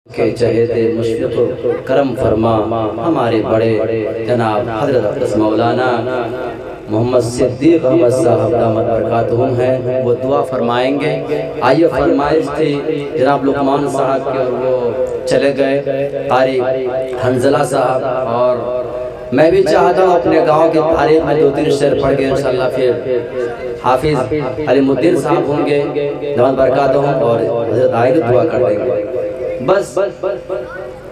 के चहेते मुशफ़िक़ करम फरमा हमारे बड़े जनाब हज़रत मौलाना मोहम्मद सिद्दीक़ अहमद साहब दामत बरकातुहुम हैं, वो दुआ फरमाएंगे। आइए, फरमाइश थी जनाब लुकमान साहब के और वो चले गए, कारी हंज़ला साहब, और मैं भी चाहता हूँ अपने गांव की तारीख में 2-3 शेर पढ़ के इंशाअल्लाह फिर हाफिज़ अलीमुद्दीन साहब होंगे दामत बरकातुहुम और हज़रत आएंगे दुआ कर देंगे। बस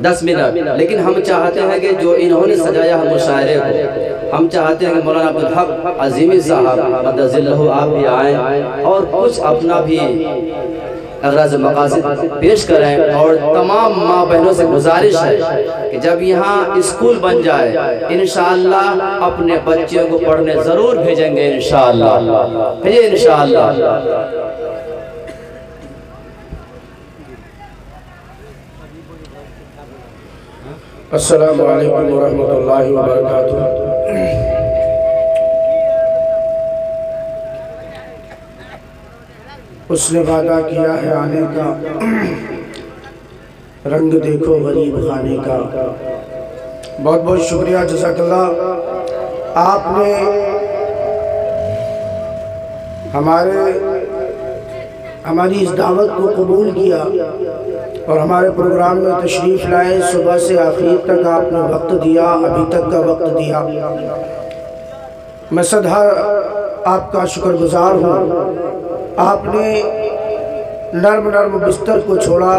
10 मिनट। लेकिन हम चाहते हैं कि जो इन्होंने सजाया है मुशायरे को, हम चाहते हैं कि मौलाना अब्दुल हक अज़ीमी साहब मदज़िल्लहु आप भी आएँ और कुछ अपना भी अग़राज़ मक़ासिद पेश करें। और तमाम माँ बहनों से गुजारिश है कि जब यहाँ स्कूल बन जाए इंशाअल्लाह अपने बच्चों को पढ़ने ज़रूर भेजेंगे, इंशाअल्लाह भेजिए इंशाअल्लाह। अस्सलामु अलैकुम वरहमतुल्लाहि वबरकातुहू। उसने वादा किया है आने का, रंग देखो गरीब खाने का। बहुत बहुत शुक्रिया, जज़ाकल्लाह। आपने हमारी इस दावत को कबूल किया और हमारे प्रोग्राम में तशरीफ़ लाए। सुबह से आखिर तक आपने वक्त दिया, अभी तक का वक्त दिया। मैं सदा आपका शुक्रगुजार हूँ। आपने नर्म बिस्तर को छोड़ा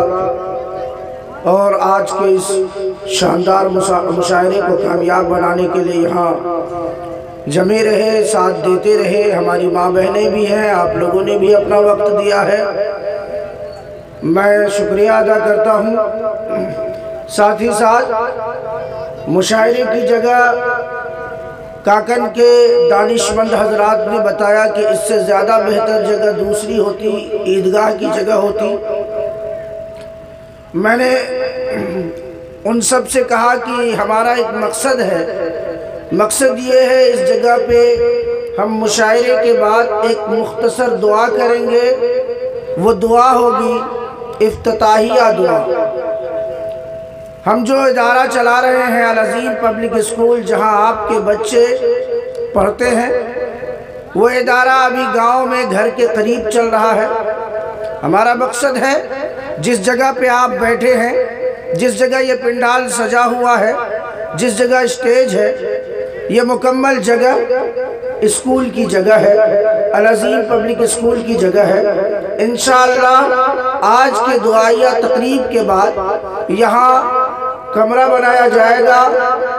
और आज के इस शानदार मुशायरे को कामयाब बनाने के लिए यहाँ जमे रहे, साथ देते रहे। हमारी माँ बहनें भी हैं, आप लोगों ने भी अपना वक्त दिया है, मैं शुक्रिया अदा करता हूँ। साथ ही साथ मुशायरे की जगह काकन के दानिशमंद हजरात ने बताया कि इससे ज़्यादा बेहतर जगह दूसरी होती, ईदगाह की जगह होती। मैंने उन सब से कहा कि हमारा एक मकसद है, मकसद ये है इस जगह पे हम मुशायरे के बाद एक मुख्तसर दुआ करेंगे। वो दुआ होगी इफ्तिताहिया दुआ। हम जो इदारा चला रहे हैं अल अज़ीम पब्लिक स्कूल, जहां आपके बच्चे पढ़ते हैं, वो इदारा अभी गांव में घर के करीब चल रहा है। हमारा मकसद है जिस जगह पे आप बैठे हैं, जिस जगह ये पंडाल सजा हुआ है, जिस जगह स्टेज है, ये मुकम्मल जगह स्कूल की जगह है, अल अज़ीम पब्लिक स्कूल की जगह है। इंशाअल्लाह आज के दुआया तकरीब के बाद यहाँ कमरा बनाया जाएगा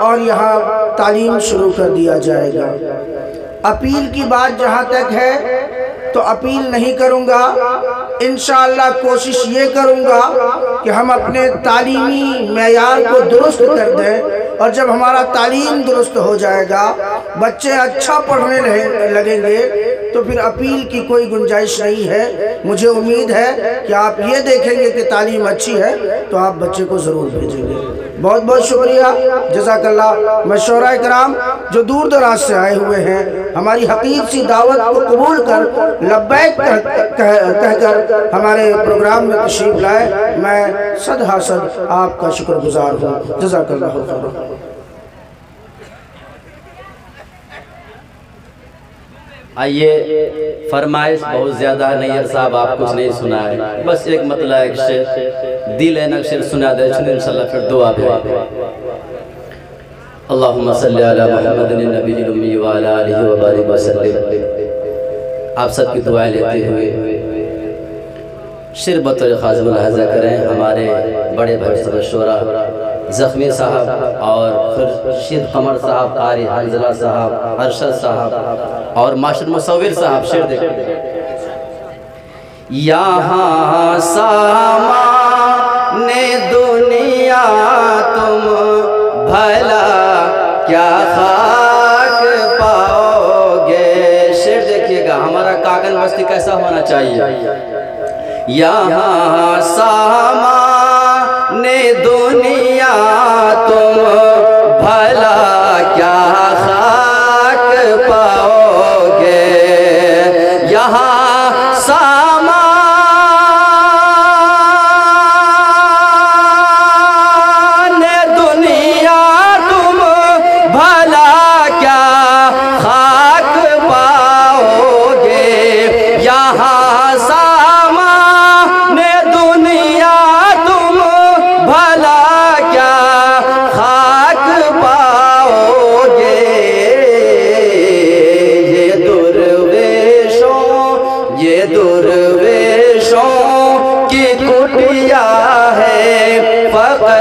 और यहाँ तालीम शुरू कर दिया जाएगा। अपील की बात जहाँ तक है तो अपील नहीं करूँगा, इंशाअल्लाह कोशिश ये करूँगा कि हम अपने तालीमी मेयार को दुरुस्त कर दें। और जब हमारा तालीम दुरुस्त हो जाएगा, बच्चे अच्छा पढ़ने लगेंगे, तो फिर अपील की कोई गुंजाइश नहीं है। मुझे उम्मीद है कि आप ये देखेंगे कि तालीम अच्छी है तो आप बच्चे को ज़रूर भेजेंगे। बहुत बहुत शुक्रिया, जज़ाकल्लाह। मशवरा कराम जो दूर दराज से आए हुए हैं, हमारी हकीर सी दावत को कबूल कर लब्बैक कहकर हमारे प्रोग्राम में तशरीफ़ लाए, मैं सद हासद आपका शुक्रगुजार हूँ। जज़ाकल्लाह खैर। आइए, फरमाइश बहुत ज़्यादा नैयर साहब आप कुछ नहीं सुना है, बस एक मतलब एक शेर दिल है नक्शे सुना दे इंशाअल्लाह, फिर दुआ भी। अल्लाहुम्मा सल्ली अला मुहम्मदिन नबिय्यिल उम्मी व अला आलिहि व बारिक वसल्लम। आप सबकी दुआएं लेते हुए शेर बतौर खास मुलाहज़ा करें। हमारे बड़े भाई शोरा ज़ख्मी साहब और खुर्शीद कमर साहब, कारी हंज़ला साहब, अरशद साहब और मास्टर मुसव्विर साहब शेर देखें। यहाँ सामाने दुनिया तुम भला क्या खाक पाओगे। शेर देखिएगा, हमारा काकन बस्ती कैसा होना चाहिए। यहाँ सामाने दुनिया तुम भला क्या खाक पाओगे। यहाँ सामा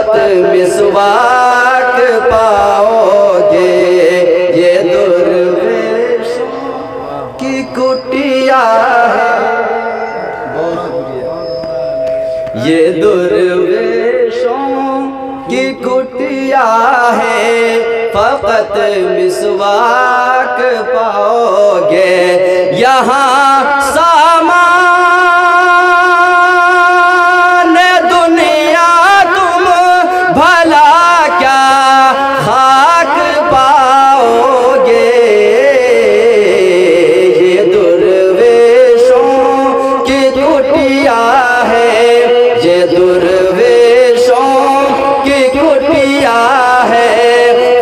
फकत मिसवाक पाओगे, ये दुर्वेशों की कुटिया है, ये दुर्वेशों की कुटिया है, फकत मिसवाक पाओगे। यहाँ सामान दुनिया तुम भला क्या खाक पाओगे, ये दुर्वेशों की कुटिया है, ये दुर्वेशों की कुटिया है,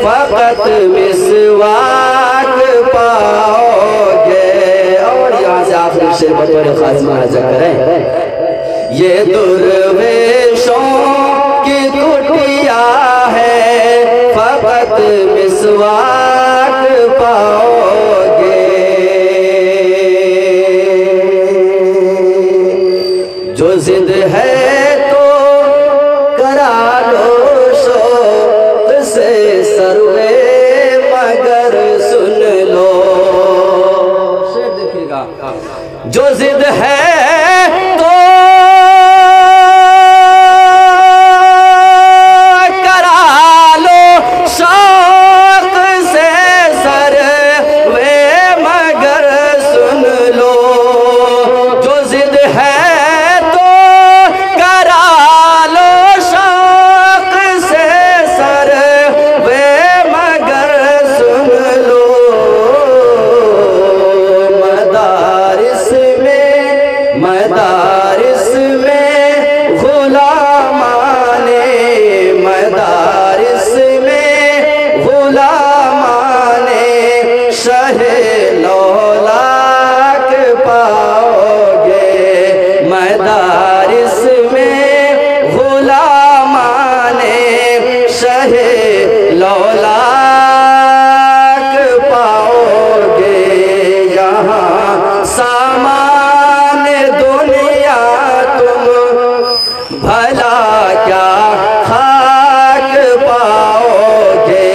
फकत मिसवाक पाओगे। और यहाँ से आप से बतौर खातिमा अर्ज़ करें, ये दुर्वेशों की कुटिया है, फकत मिसवाक पाओगे। जो जिद है तो करा लो शौक़ से सर्वे, मगर सुन लो, शेर देखिएगा, जो जिद है तो करा लो शौक़ से सर्वे, मगर सुन लो, जो जिद है मदारिस में गुलामाने, मदारिस में गुलामाने शहे लौलाक पाओगे, मदारिस में गुलामाने शहे लौलाक पाओगे। यहाँ सामान दुनिया तुम भला क्या खाक पाओगे,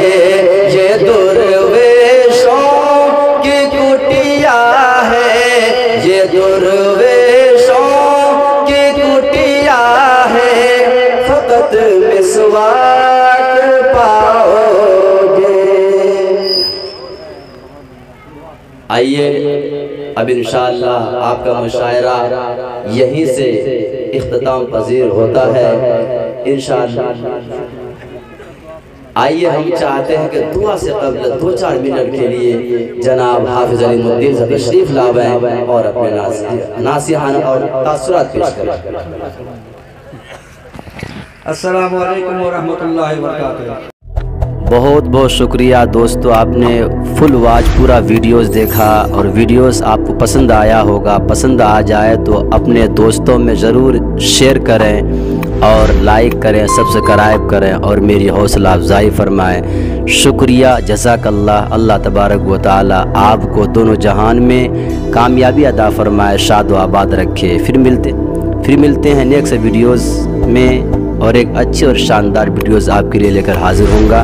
ये दुर्वेशों की कुटिया है, ये दुर्वेशों की कुटिया है, फकत मिसवाक पाओगे। आइए अब इंशाअल्लाह आपका मुशायरा यहीं से इख्तिताम पजीर होता है इंशाअल्लाह। आइए हम चाहते हैं कि दुआ से कबल 2-4 मिनट के लिए जनाब हाफिज अलीमुद्दीन साहब तशरीफ लावें और अपने नासिहाना और तासुरात पेश करें। अस्सलामु अलैकुम व रहमतुल्लाहि व बरकातुहू। बहुत बहुत शुक्रिया दोस्तों, आपने फुल वाच पूरा वीडियोस देखा और वीडियोस आपको पसंद आया होगा। पसंद आ जाए तो अपने दोस्तों में ज़रूर शेयर करें और लाइक करें, सब्सक्राइब करें और मेरी हौसला अफजाई फरमाएं। शुक्रिया, जज़ाकल्लाह। अल्लाह तबारक व तआला आपको दोनों जहान में कामयाबी अता फरमाए, शाद व आबाद रखे। फिर मिलते हैं नेक्स्ट वीडियोज़ में और एक अच्छे और शानदार वीडियोज़ आपके लिए लेकर हाजिर होऊंगा।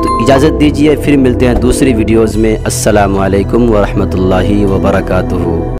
तो इजाज़त दीजिए, फिर मिलते हैं दूसरी वीडियोज़ में। अस्सलामु अलैकुम व रहमतुल्लाहि व बरकातुहू।